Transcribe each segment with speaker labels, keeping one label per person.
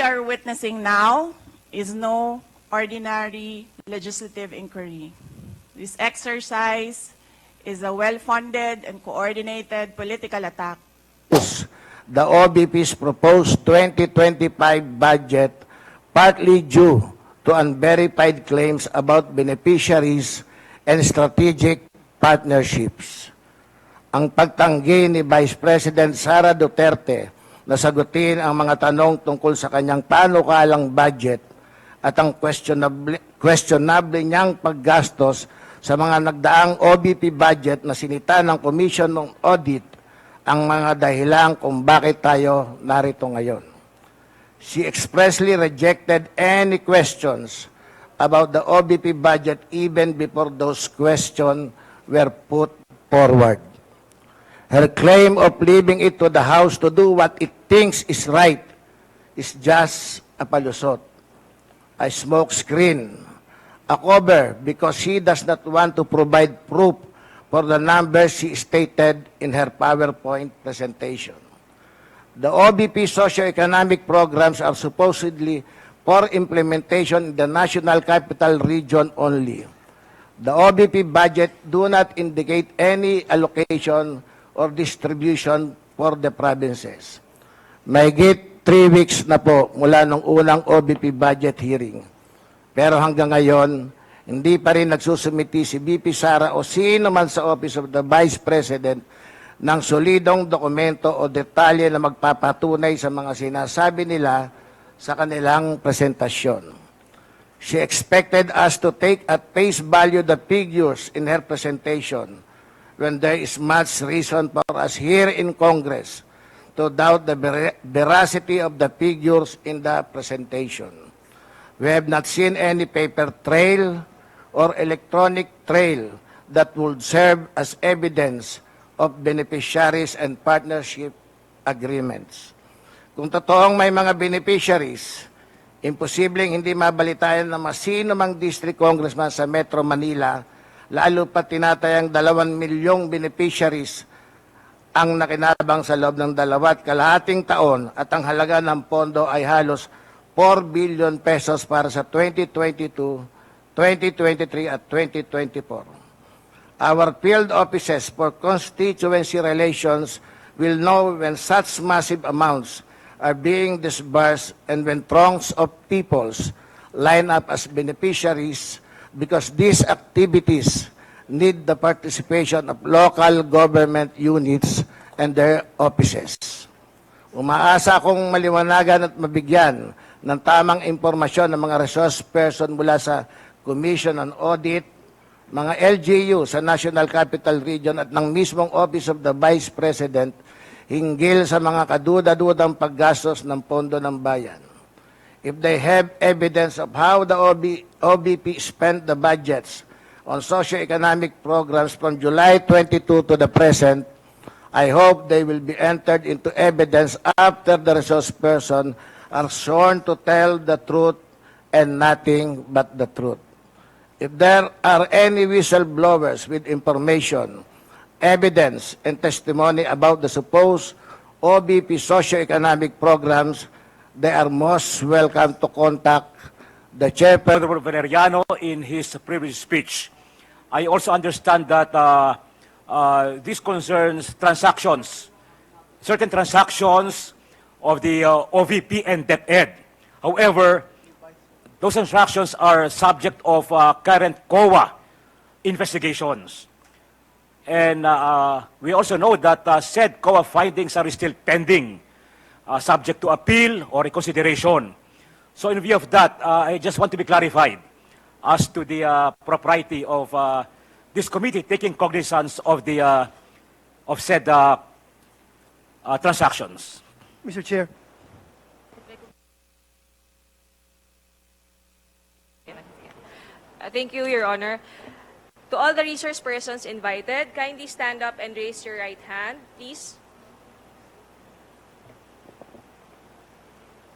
Speaker 1: are witnessing now is no ordinary legislative inquiry. This exercise is a well-funded and coordinated political attack.
Speaker 2: The OBP's proposed 2025 budget partly due to unverified claims about beneficiaries and strategic partnerships. Ang pagtanggi ni Vice President Sara Duterte na sagutin ang mga tanong tungkol sa kanyang panukalang budget at ang questionable niyang paggastos sa mga nagdaang OBP budget na sinita ng Commission ng Audit ang mga dahilan kung bakit tayo narito ngayon. She expressly rejected any questions about the OBP budget even before those questions were put forward. Her claim of leaving it to the House to do what it thinks is right is just a palusot, a smokescreen, a cover because she does not want to provide proof for the numbers she stated in her PowerPoint presentation. The OBP socioeconomic programs are supposedly for implementation in the National Capital Region only. The OBP budget do not indicate any allocation or distribution for the provinces. Mahigit 3 weeks na po mula nung unang OBP budget hearing. Pero hanggang ngayon, hindi pa rin nagsusumiti si VPSara o sino man sa Office of the Vice President ng solidong dokumento o detalye na magpapatunay sa mga sinasabi nila sa kanilang presentasyon. She expected us to take at face value the figures in her presentation when there is much reason for us here in Congress to doubt the veracity of the figures in the presentation. We have not seen any paper trail or electronic trail that would serve as evidence of beneficiaries and partnership agreements. Kung totoong may mga beneficiaries, imposibleng hindi mabalitaan na masino mang district congressman sa Metro Manila, lalo pa tinatayang 2 milyong beneficiaries ang nakinabang sa loob ng 2.5 taon at ang halaga ng pondo ay halos 4 billion pesos para sa 2022, 2023 at 2024. Our field offices for constituency relations will know when such massive amounts are being disbursed and when throngs of peoples line up as beneficiaries because these activities need the participation of local government units and their offices. Umaasa akong maliwanagan at mabigyan ng tamang impormasyon ng mga resource person mula sa Commission on Audit, mga LGU sa National Capital Region at ng mismong Office of the Vice President hinggil sa mga kaduda-dudang paggastos ng pondo ng bayan. If they have evidence of how the OBP spent the budgets on socio-economic programs from July 22 to the present, I hope they will be entered into evidence after the resource person are sworn to tell the truth and nothing but the truth. If there are any whistleblowers with information, evidence, and testimony about the supposed OBP socio-economic programs, they are most welcome to contact the chairperson.
Speaker 3: Honorable Valeriano in his previous speech. I also understand that this concerns transactions, certain transactions of the OVP and DepEd. However, those transactions are subject of current COA investigations. And we also know that said COA findings are still pending, subject to appeal or reconsideration. So in view of that, I just want to be clarified as to the propriety of this committee taking cognizance of the of said transactions.
Speaker 4: Mr. Chair.
Speaker 5: Thank you, Your Honor. To all the resource persons invited, kindly stand up and raise your right hand, please.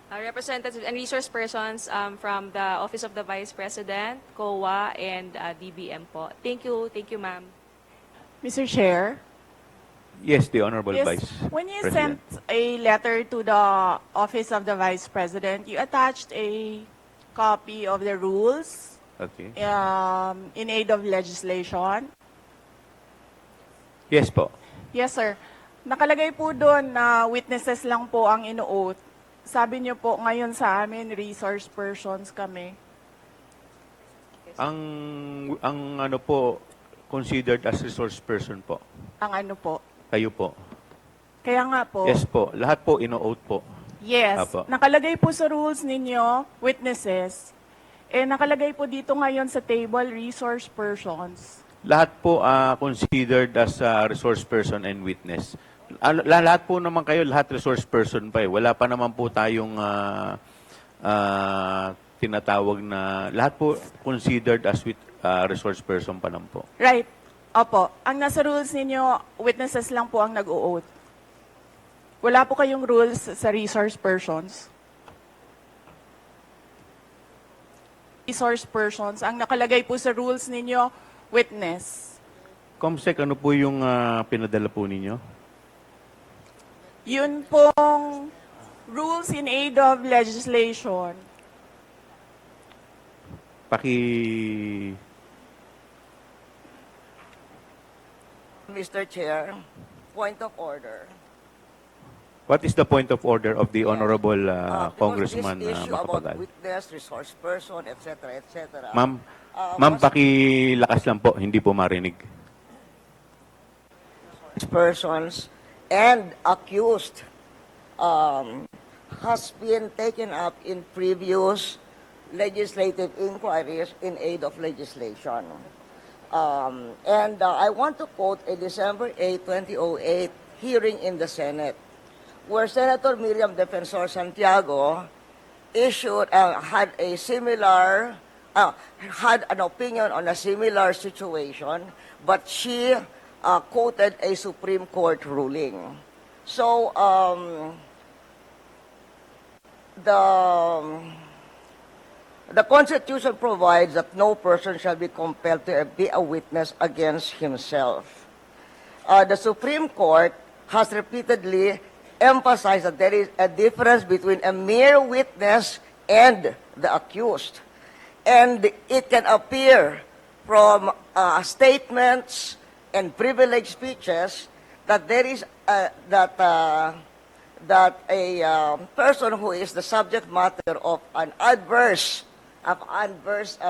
Speaker 5: Representatives and resource persons from the Office of the Vice President, COA, and DBM po. Thank you, ma'am.
Speaker 1: Mr. Chair,
Speaker 4: Yes, the Honorable
Speaker 1: Yes,
Speaker 4: Vice
Speaker 1: when you
Speaker 4: President.
Speaker 1: sent a letter to the Office of the Vice President, you attached a copy of the rules
Speaker 4: Okay.
Speaker 1: in aid of legislation.
Speaker 4: Yes po.
Speaker 1: Yes, sir. Nakalagay po doon na witnesses lang po ang ino-oath. Sabi niyo po, ngayon sa amin, resource persons kami.
Speaker 4: Ang ano po, considered as resource person po.
Speaker 1: Ang ano po.
Speaker 4: Kayo po.
Speaker 1: Kaya nga po.
Speaker 4: Yes po. Lahat po ino-oath po.
Speaker 1: Yes.
Speaker 4: Apo.
Speaker 1: Nakalagay po sa rules ninyo, witnesses. Nakalagay po dito ngayon sa table, resource persons.
Speaker 4: Lahat po considered as resource person and witness. Lahat po naman kayo, lahat resource person pa eh. Wala pa naman po tayong tinatawag na, lahat po considered as resource person pa lang po.
Speaker 1: Right. Opo. Ang nasa rules ninyo, witnesses lang po ang nag-o-oath. Wala po kayong rules sa resource persons. Resource persons. Ang nakalagay po sa rules ninyo, witness.
Speaker 4: Comsec, ano po yung pinadala po ninyo?
Speaker 1: Yun pong rules in aid of legislation.
Speaker 2: Mr. Chair, point of order.
Speaker 4: What is the point of order of the Honorable Congressman
Speaker 2: Because this issue about
Speaker 4: Macapagal?
Speaker 2: witness, resource person, etc., etc.
Speaker 4: Ma'am, pakilakas lang po, hindi po marinig.
Speaker 2: Persons and accused has been taken up in previous legislative inquiries in aid of legislation. I want to quote a December 8, 2008 hearing in the Senate, where Senator Miriam Defensor Santiago had an opinion on a similar situation, but she quoted a Supreme Court ruling. So, the Constitution provides that no person shall be compelled to be a witness against himself. The Supreme Court has repeatedly emphasized that there is a difference between a mere witness and the accused. And it can appear from statements and privileged speeches that there is that a person who is the subject matter of an adverse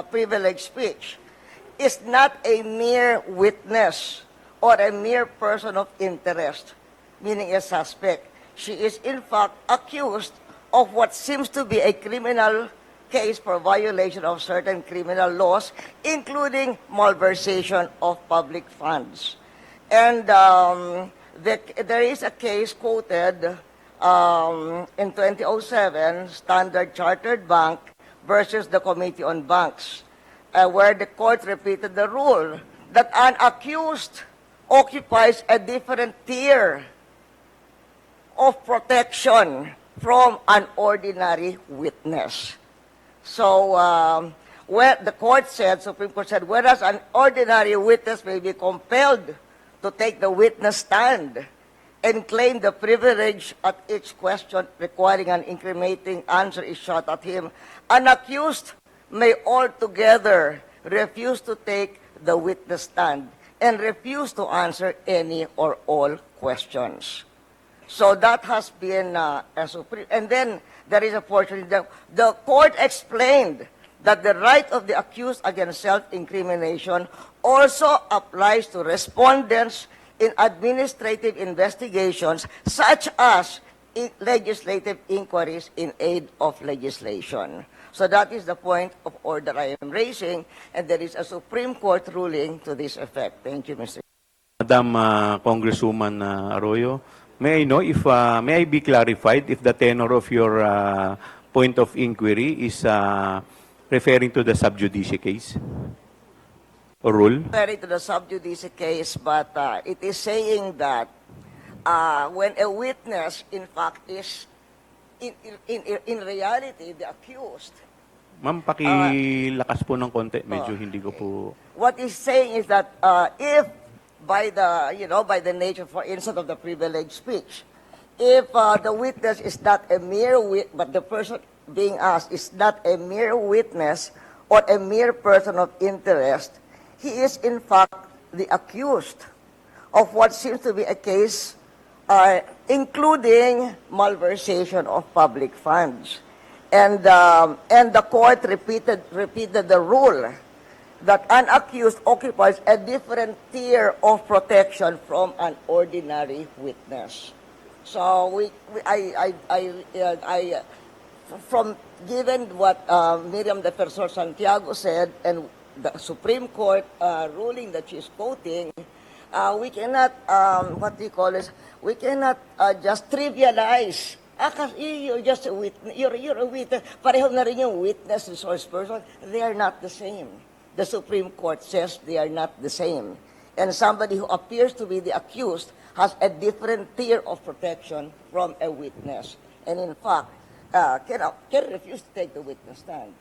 Speaker 2: privileged speech is not a mere witness or a mere person of interest, meaning a suspect. She is in fact accused of what seems to be a criminal case for violation of certain criminal laws, including malversation of public funds. And there is a case quoted in 2007, Standard Chartered Bank versus the Committee on Banks, where the court repeated the rule that an accused occupies a different tier of protection from an ordinary witness. So, the court said, Supreme Court said, whereas an ordinary witness may be compelled to take the witness stand and claim the privilege at each question requiring an incriminating answer is shot at him, an accused may altogether refuse to take the witness stand and refuse to answer any or all questions. So that has been a supreme. And then there is a portion, the court explained that the right of the accused against self-incrimination also applies to respondents in administrative investigations such as legislative inquiries in aid of legislation. So that is the point of order I am raising, and there is a Supreme Court ruling to this effect. Thank you, Mr.
Speaker 4: Madam Congresswoman Arroyo, may I know if, may I be clarified if the tenor of your point of inquiry is referring to the sub judice case or rule?
Speaker 2: Referring to the sub judice case, but it is saying that when a witness, in fact, is in reality the accused.
Speaker 4: Ma'am, pakilakas po ng konti. Medyo hindi ko po...
Speaker 2: What is saying is that if
Speaker 6: by the nature, for instance, of the privileged speech. If the witness is not a mere but the person being asked is not a mere witness or a mere person of interest, he is in fact the accused of what seems to be a case including malversation of public funds. And the court repeated the rule that an accused occupies a different tier of protection from an ordinary witness. So from given what Miriam Defensor Santiago said and the Supreme Court ruling that she's quoting, we cannot we cannot just trivialize. Kasi you're just a witness. You're a witness. Pareho na rin yung witness and source person. They are not the same. The Supreme Court says they are not the same. And somebody who appears to be the accused has a different tier of protection from a witness. And in fact, can refuse to take the witness stand.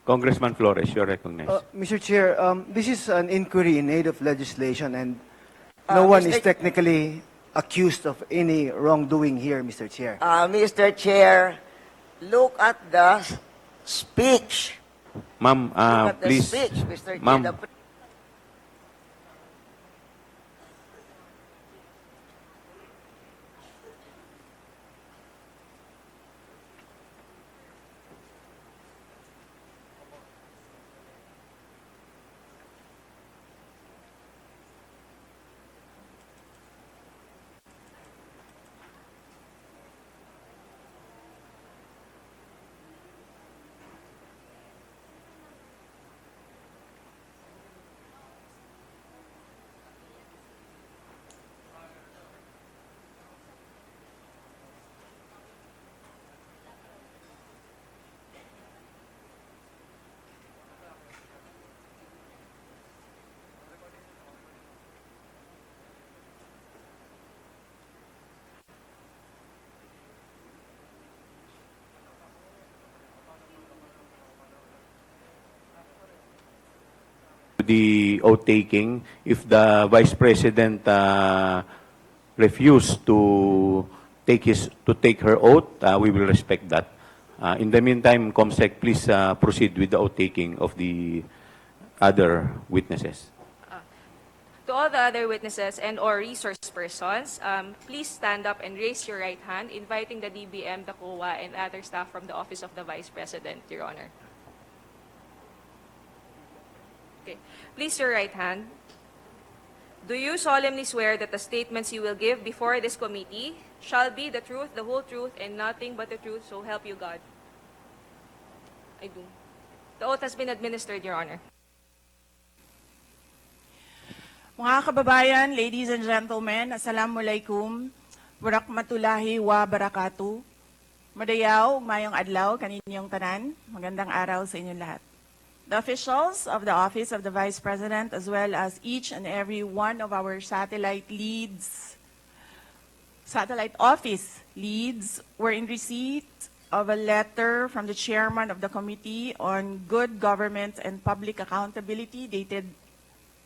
Speaker 4: Congressman Flores, you're recognized.
Speaker 7: Mr. Chair, this is an inquiry in aid of legislation, and no one is technically accused of any wrongdoing here, Mr. Chair.
Speaker 6: Mr. Chair, look at the speech.
Speaker 4: Ma'am,
Speaker 6: Look at the
Speaker 4: please.
Speaker 6: speech, Mr. Chair.
Speaker 4: Ma'am. The oath taking, if the Vice President refused to take her oath, we will respect that. In the meantime, Comsec, please proceed with the oath taking of the other witnesses.
Speaker 5: To all the other witnesses and or resource persons, please stand up and raise your right hand, inviting the DBM, the COA, and other staff from the Office of the Vice President, Your Honor. Okay. Please your right hand. Do you solemnly swear that the statements you will give before this committee shall be the truth, the whole truth, and nothing but the truth, so help you God? I do. The oath has been administered, Your Honor.
Speaker 1: Mga kababayan, ladies and gentlemen, Assalamualaikum, Warakmatullahi wa Barakatuh. Madayaw, mayong adlaw, kaninyong tanan. Magandang araw sa inyong lahat. The officials of the Office of the Vice President, as well as each and every one of our satellite office leads, were in receipt of a letter from the chairman of the Committee on Good Government and Public Accountability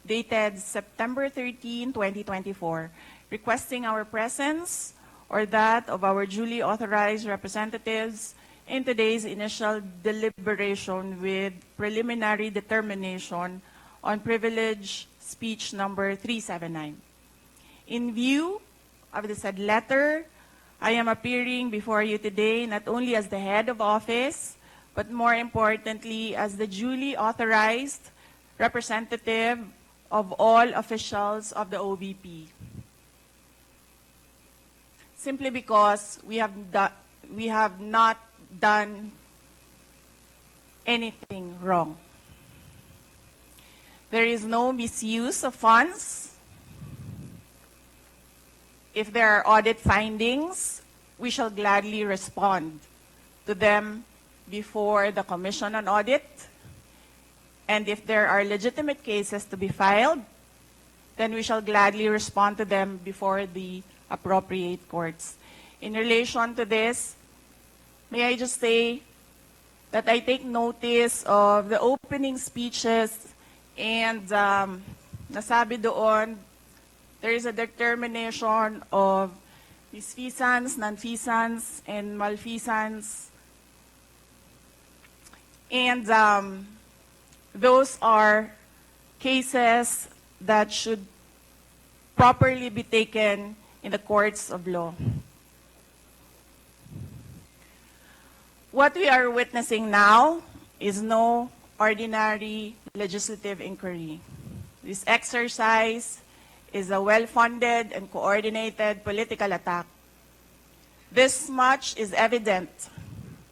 Speaker 1: dated September 13, 2024, requesting our presence or that of our duly authorized representatives in today's initial deliberation with preliminary determination on privilege speech number 379. In view of the said letter, I am appearing before you today not only as the head of office, but more importantly as the duly authorized representative of all officials of the OVP. Simply because we have not done anything wrong. There is no misuse of funds. If there are audit findings, we shall gladly respond to them before the Commission on Audit. And if there are legitimate cases to be filed, then we shall gladly respond to them before the appropriate courts. In relation to this, may I just say that I take notice of the opening speeches and nasabi doon there is a determination of misfeasance, nonfeasance, and malfeasance. And those are cases that should properly be taken in the courts of law. What we are witnessing now is no ordinary legislative inquiry. This exercise is a well-funded and coordinated political attack. This much is evident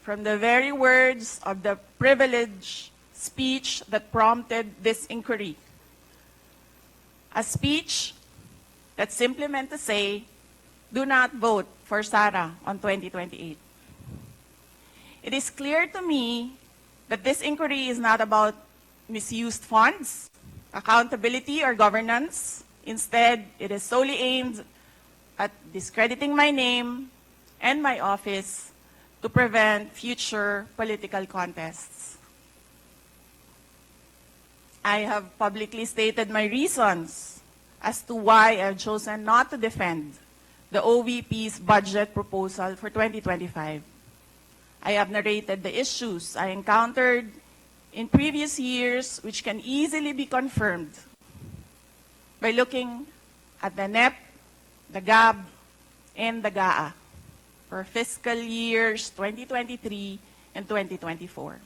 Speaker 1: from the very words of the privileged speech that prompted this inquiry. A speech that simply meant to say, do not vote for Sara on 2028. It is clear to me that this inquiry is not about misused funds, accountability, or governance. Instead, it is solely aimed at discrediting my name and my office to prevent future political contests. I have publicly stated my reasons as to why I've chosen not to defend the OVP's budget proposal for 2025. I have narrated the issues I encountered in previous years, which can easily be confirmed by looking at the NEP, the GAB, and the GAA for fiscal years 2023 and 2024.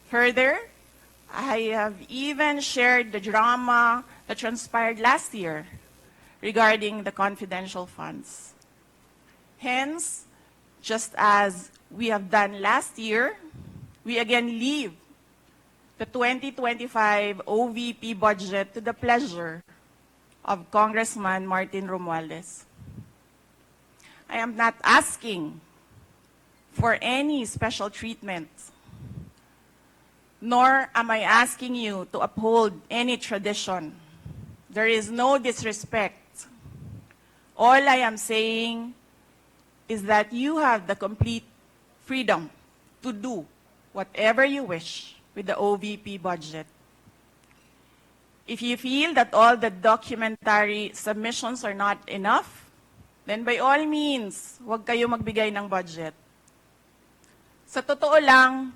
Speaker 1: Further, I have even shared the drama that transpired last year regarding the confidential funds. Hence, just as we have done last year, we again leave the 2025 OVP budget to the pleasure of Congressman Martin Romualdez. I am not asking for any special treatment, nor am I asking you to uphold any tradition. There is no disrespect. All I am saying is that you have the complete freedom to do whatever you wish with the OVP budget. If you feel that all the documentary submissions are not enough, then by all means, huwag kayo magbigay ng budget. Sa totoo lang,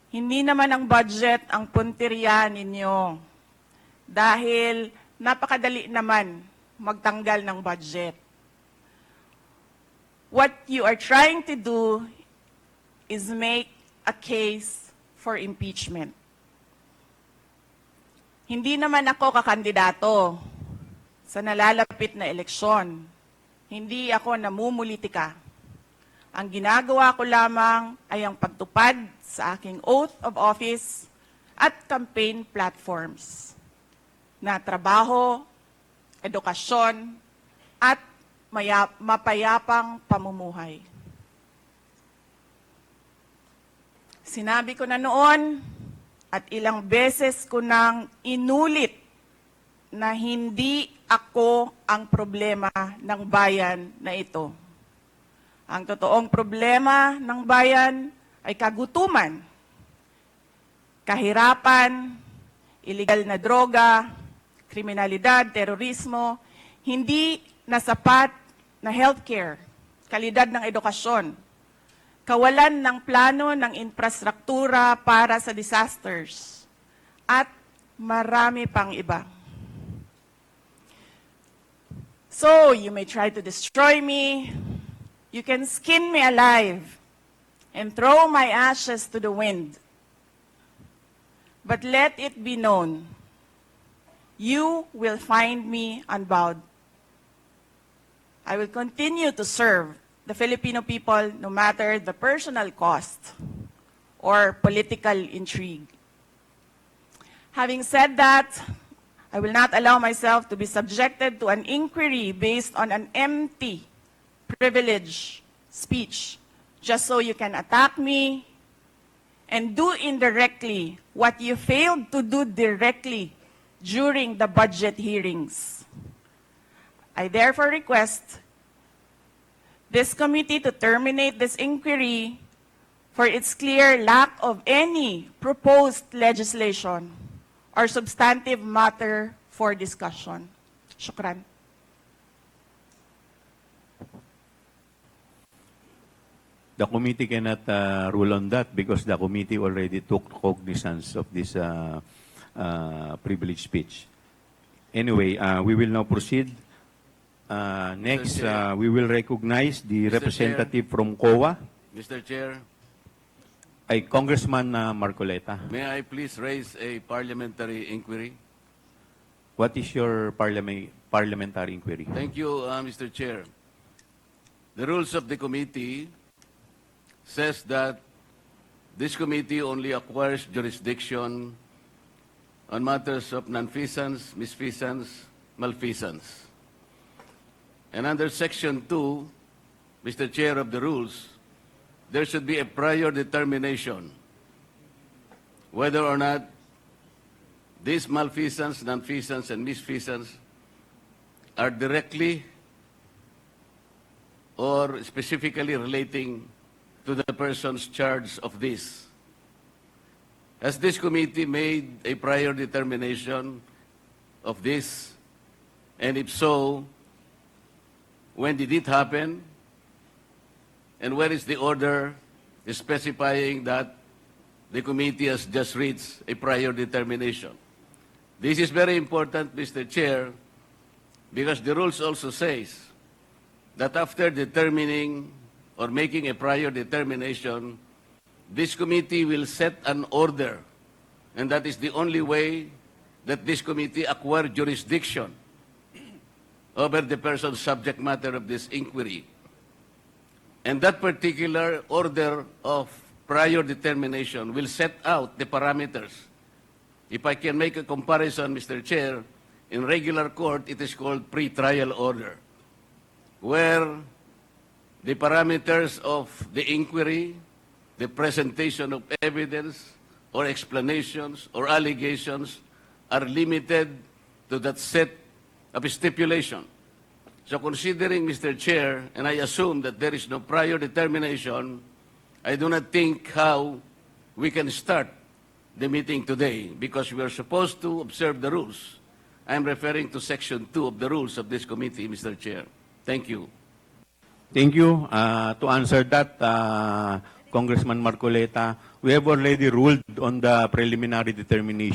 Speaker 1: hindi naman ang budget ang punteriya ninyo. Dahil napakadali naman magtanggal ng budget. What you are trying to do is make a case for impeachment. Hindi naman ako kakandidato sa nalalapit na eleksyon. Hindi ako namumulitika. Ang ginagawa ko lamang ay ang pagtupad sa aking oath of office at campaign platforms na trabaho, edukasyon, at mapayapang pamumuhay. Sinabi ko na noon at ilang beses ko nang inulit na hindi ako ang problema ng bayan na ito. Ang totoong problema ng bayan ay kagutuman, kahirapan, illegal na droga, kriminalidad, terorismo, hindi na sapat na healthcare, kalidad ng edukasyon, kawalan ng plano ng infrastruktura para sa disasters, at marami pang iba. So, you may try to destroy me, you can skin me alive, and throw my ashes to the wind. But let it be known, you will find me unbowed. I will continue to serve the Filipino people no matter the personal cost or political intrigue. Having said that, I will not allow myself to be subjected to an inquiry based on an empty, privilege speech, just so you can attack me and do indirectly what you failed to do directly during the budget hearings. I therefore request this committee to terminate this inquiry for its clear lack of any proposed legislation or substantive matter for discussion. Shukran.
Speaker 4: The committee cannot rule on that because the committee already took cognizance of this privileged speech. Anyway, we will now proceed. Next,
Speaker 8: Chair.
Speaker 4: we will recognize the
Speaker 8: Mr.
Speaker 4: representative from COA,
Speaker 8: Mr. Chair,
Speaker 4: Congressman Marcoleta.
Speaker 8: may I please raise a parliamentary inquiry?
Speaker 4: What is your parliamentary inquiry?
Speaker 8: Thank you, Mr. Chair. The rules of the committee says that this committee only acquires jurisdiction on matters of nonfeasance, misfeasance, malfeasance. And under Section 2, Mr. Chair of the rules, there should be a prior determination whether or not these malfeasance, nonfeasance, and misfeasance are directly or specifically relating to the persons charged of this. Has this committee made a prior determination of this? And if so, when did it happen? And where is the order specifying that the committee has just reached a prior determination? This is very important, Mr. Chair, because the rules also says that after determining or making a prior determination, this committee will set an order, and that is the only way that this committee acquire jurisdiction over the person's subject matter of this inquiry. And that particular order of prior determination will set out the parameters. If I can make a comparison, Mr. Chair, in regular court, it is called pre-trial order, where the parameters of the inquiry, the presentation of evidence or explanations or allegations are limited to that set of stipulation. So considering, Mr. Chair, and I assume that there is no prior determination, I do not think how we can start the meeting today because we are supposed to observe the rules. I am referring to Section 2 of the rules of this committee, Mr. Chair. Thank you.
Speaker 4: Thank you. To answer that, Congressman Marcoleta, we have already ruled on the preliminary determination